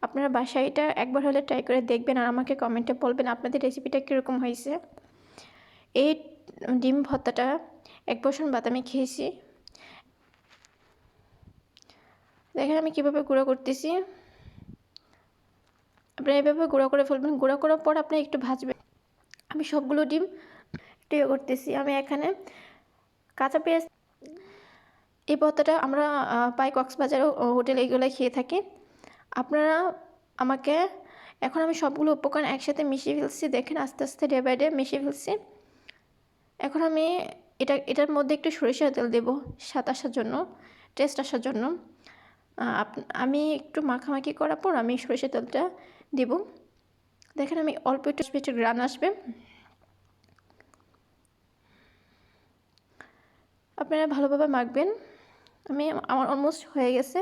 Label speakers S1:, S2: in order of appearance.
S1: আপনারা বাসায় এটা একবার হলে ট্রাই করে দেখবেন আর আমাকে কমেন্টে বলবেন আপনাদের রেসিপিটা কীরকম হয়েছে। এই ডিম ভর্তাটা 1 পোর্শন ভাত আমি খেয়েছি। দেখেন আমি কীভাবে গুঁড়ো করতেছি। আপনারা এভাবে গুঁড়ো করে ফেলবেন। গুঁড়ো করার পর আপনি একটু ভাজবেন। আমি সবগুলো ডিম একটু করতেছি। আমি এখানে কাঁচা পেঁয়াজ, এই ভর্তাটা আমরা পাই কক্সবাজারে হোটেলে এগুলো খেয়ে থাকি। আপনারা আমাকে এখন আমি সবগুলো উপকরণ একসাথে মিশিয়ে ফেলছি। দেখেন আস্তে আস্তে ডে বাই ডে মিশিয়ে ফেলছি। এখন আমি এটার মধ্যে একটু সরিষার তেল দেব স্বাদ আসার জন্য, টেস্ট আসার জন্য। আমি একটু মাখামাখি করার পর আমি সরিষার তেলটা দেব। দেখেন আমি অল্প একটু গ্রান আসবে। আপনারা ভালোভাবে মাখবেন। আমার অলমোস্ট হয়ে গেছে।